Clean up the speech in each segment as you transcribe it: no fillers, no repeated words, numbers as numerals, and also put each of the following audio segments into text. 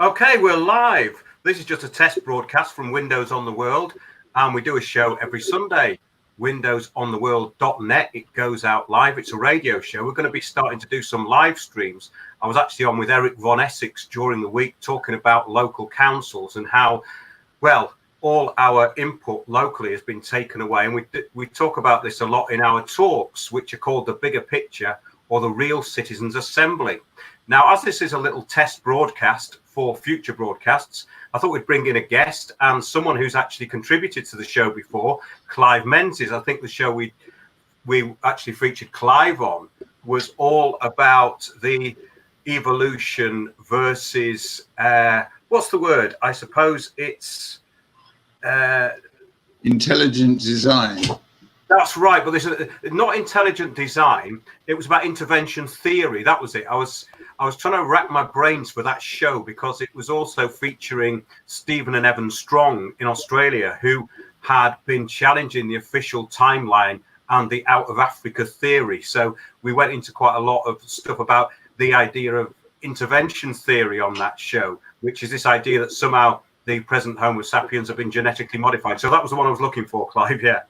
Okay, we're live. This is just a test broadcast from Windows on the World, and we do a show every Sunday. WindowsOnTheWorld.net. It goes out live. It's a radio show. We're going to be starting to do some live streams. I was actually on with Eric Von Essex during the week talking about local councils and how, well, all our input locally has been taken away. And we talk about this a lot in our talks, which are called The Bigger Picture or The Real Citizens Assembly. Now, as this is a little test broadcast for future broadcasts, I thought we'd bring in a guest and someone who's actually contributed to the show before, Clive Menzies. I think the show we actually featured Clive on was all about the evolution versus, what's the word? I suppose it's... intelligent design. That's right, but this is not intelligent design. It was about intervention theory. That was it. I was trying to rack my brains for that show because it was also featuring Stephen and Evan Strong in Australia, who had been challenging the official timeline and the out of Africa theory. So we went into quite a lot of stuff about the idea of intervention theory on that show, which is this idea that somehow the present Homo sapiens have been genetically modified. So that was the one I was looking for, Clive. Yeah.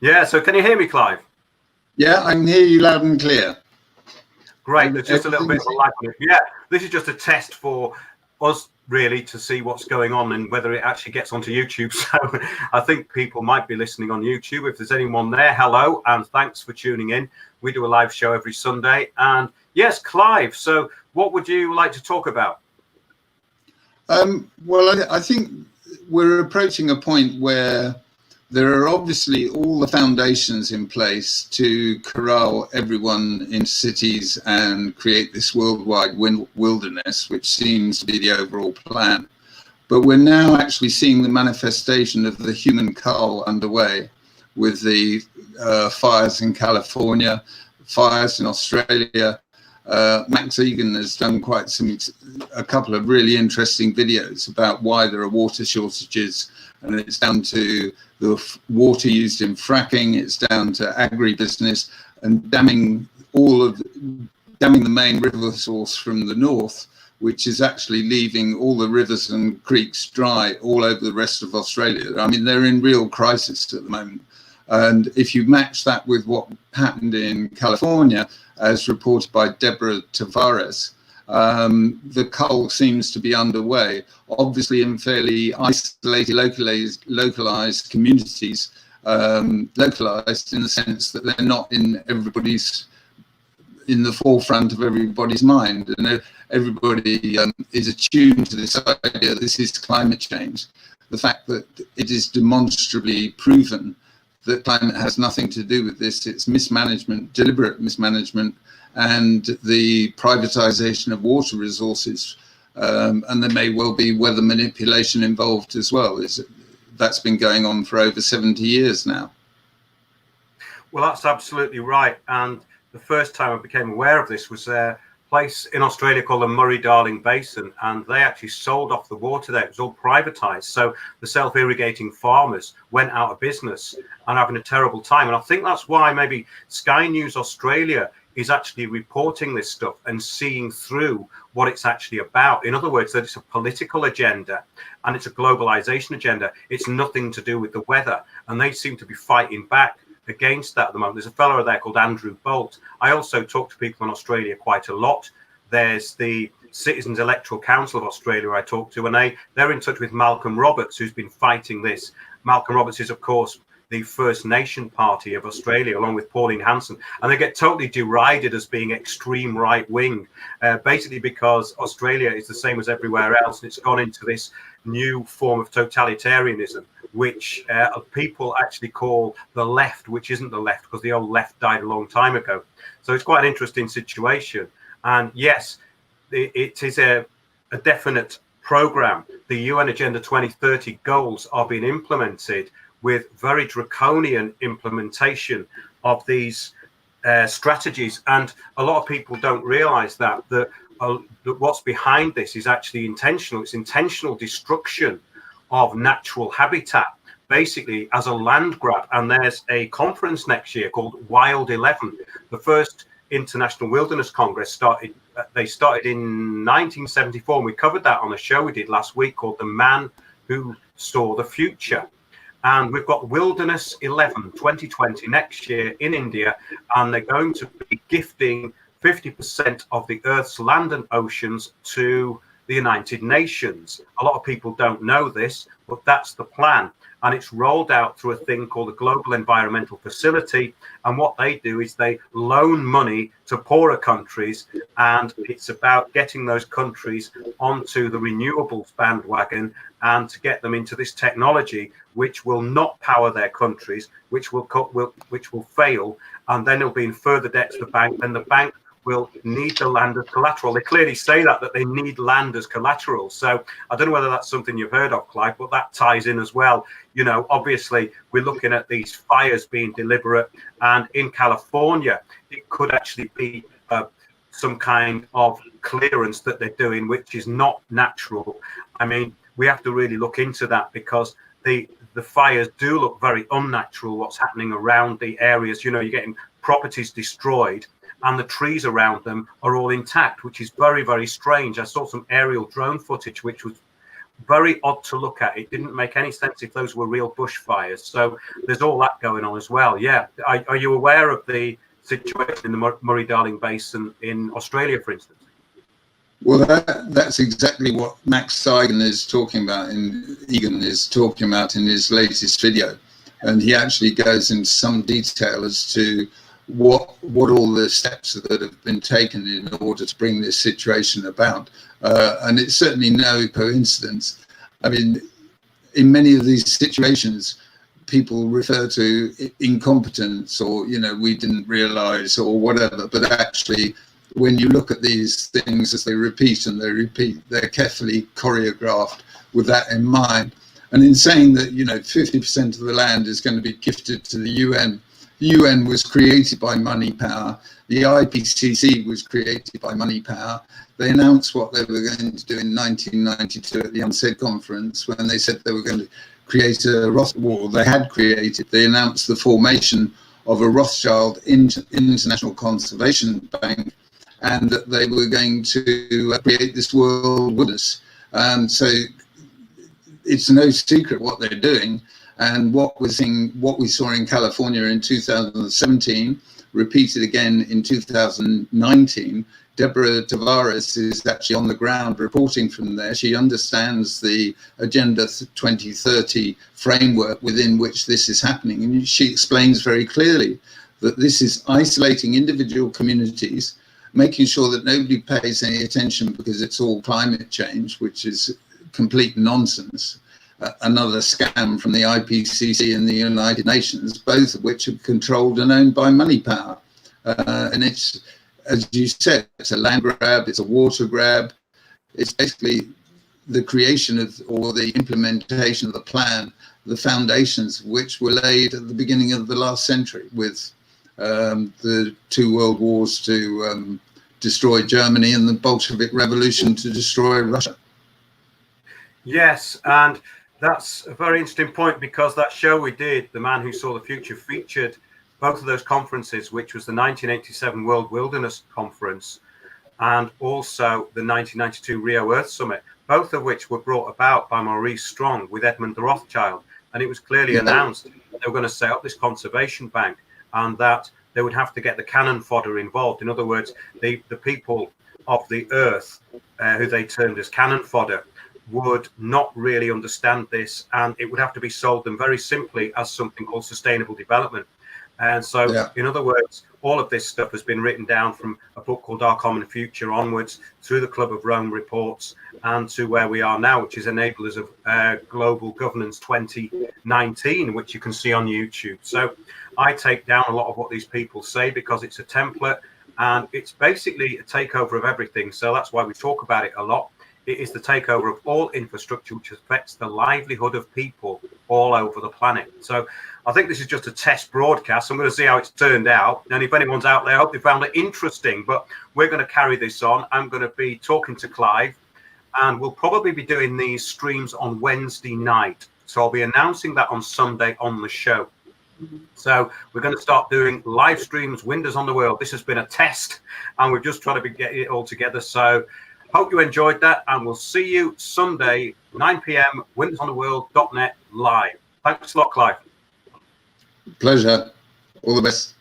Yeah, so can you hear me, Clive? Yeah, I can hear you loud and clear. Great, there's just a little bit of a lag on it. Yeah, this is just a test for us, really, to see what's going on and whether it actually gets onto YouTube. So I think people might be listening on YouTube. If there's anyone there, hello, and thanks for tuning in. We do a live show every Sunday. And yes, Clive, so what would you like to talk about? Well, I think we're approaching a point where there are obviously all the foundations in place to corral everyone in cities and create this worldwide wilderness, which seems to be the overall plan. But we're now actually seeing the manifestation of the Human Cull underway with the fires in California, fires in Australia. Max Egan has done a couple of really interesting videos about why there are water shortages, and it's down to the water used in fracking, it's down to agribusiness and damming the main river source from the north, which is actually leaving all the rivers and creeks dry all over the rest of Australia. I mean, they're in real crisis at the moment. And if you match that with what happened in California, as reported by Deborah Tavares, the cull seems to be underway, obviously in fairly isolated, localized communities, localized in the sense that they're not in the forefront of everybody's mind, and everybody is attuned to this idea that this is climate change. The fact that it is demonstrably proven that climate has nothing to do with this, it's mismanagement, deliberate mismanagement, and the privatization of water resources, and there may well be weather manipulation involved as well. That's been going on for over 70 years now. Well, that's absolutely right. And the first time I became aware of this was a place in Australia called the Murray-Darling Basin, and they actually sold off the water there. It was all privatized. So the self-irrigating farmers went out of business and having a terrible time. And I think that's why maybe Sky News Australia is actually reporting this stuff and seeing through what it's actually about. In other words, that it's a political agenda and it's a globalization agenda. It's nothing to do with the weather. And they seem to be fighting back against that at the moment. There's a fellow there called Andrew Bolt. I also talk to people in Australia quite a lot. There's the Citizens Electoral Council of Australia I talk to, and they're in touch with Malcolm Roberts, who's been fighting this. Malcolm Roberts is, of course, the First Nation Party of Australia, along with Pauline Hanson, and they get totally derided as being extreme right-wing, basically because Australia is the same as everywhere else, and it's gone into this new form of totalitarianism, which people actually call the left, which isn't the left, because the old left died a long time ago. So it's quite an interesting situation. And yes, it is a definite program. The UN Agenda 2030 goals are being implemented with very draconian implementation of these strategies. And a lot of people don't realize that what's behind this is actually intentional. It's intentional destruction of natural habitat, basically as a land grab. And there's a conference next year called Wild 11, the first International Wilderness Congress started. They started in 1974, and we covered that on a show we did last week called "The Man Who Saw the Future." And we've got Wilderness 11 2020 next year in India, and they're going to be gifting 50% of the Earth's land and oceans to the United Nations. A lot of people don't know this, but that's the plan. And it's rolled out through a thing called the Global Environmental Facility. And what they do is they loan money to poorer countries. And it's about getting those countries onto the renewables bandwagon and to get them into this technology, which will not power their countries, which will fail. And then it'll be in further debt to the bank. Then the bank will need the land as collateral. They clearly say that they need land as collateral. So I don't know whether that's something you've heard of, Clive, but that ties in as well. You know, obviously we're looking at these fires being deliberate, and in California, it could actually be some kind of clearance that they're doing, which is not natural. I mean, we have to really look into that, because the fires do look very unnatural, what's happening around the areas. You know, you're getting properties destroyed, and the trees around them are all intact, which is very, very strange. I saw some aerial drone footage, which was very odd to look at. It didn't make any sense if those were real bushfires. So there's all that going on as well. Yeah. Are you aware of the situation in the Murray-Darling Basin in Australia, for instance? Well, that's exactly what Max Egan is talking about in his latest video. And he actually goes into some detail as to what all the steps that have been taken in order to bring this situation about. And it's certainly no coincidence. I mean, in many of these situations, people refer to incompetence, or, you know, we didn't realize, or whatever. But actually, when you look at these things as they repeat, they're carefully choreographed with that in mind. And in saying that, you know, 50% of the land is going to be gifted to the UN, the UN was created by money power. The IPCC was created by money power. They announced what they were going to do in 1992 at the UNCED conference, when they said they were going to create they announced the formation of a Rothschild International Conservation Bank, and that they were going to create this world wilderness. So it's no secret what they're doing. And what we saw in California in 2017, repeated again in 2019. Deborah Tavares is actually on the ground reporting from there. She understands the Agenda 2030 framework within which this is happening. And she explains very clearly that this is isolating individual communities, making sure that nobody pays any attention because it's all climate change, which is complete nonsense. Another scam from the IPCC and the United Nations, both of which are controlled and owned by money power. And it's, as you said, it's a land grab, it's a water grab. It's basically the creation of, or the implementation of the plan, the foundations which were laid at the beginning of the last century with the two world wars to destroy Germany and the Bolshevik Revolution to destroy Russia. Yes, and that's a very interesting point, because that show we did, The Man Who Saw the Future, featured both of those conferences, which was the 1987 World Wilderness Conference and also the 1992 Rio Earth Summit, both of which were brought about by Maurice Strong with Edmund de Rothschild. And it was clearly announced that they were going to set up this conservation bank, and that they would have to get the cannon fodder involved. In other words, the people of the earth, who they termed as cannon fodder, would not really understand this, and it would have to be sold them very simply as something called sustainable development. And so, in other words, all of this stuff has been written down from a book called Our Common Future onwards, through the Club of Rome reports, and to where we are now, which is Enablers of Global Governance 2019, which you can see on YouTube. So I take down a lot of what these people say, because it's a template, and it's basically a takeover of everything. So that's why we talk about it a lot. It is the takeover of all infrastructure, which affects the livelihood of people all over the planet. So I think this is just a test broadcast. I'm going to see how it's turned out. And if anyone's out there, I hope they found it interesting. But we're going to carry this on. I'm going to be talking to Clive, and we'll probably be doing these streams on Wednesday night. So I'll be announcing that on Sunday on the show. So we're going to start doing live streams, Windows on the World. This has been a test, and we're just trying to get it all together. So hope you enjoyed that, and we'll see you Sunday, 9 p.m, windowsontheworld.net live. Thanks a lot, Clive. Pleasure. All the best.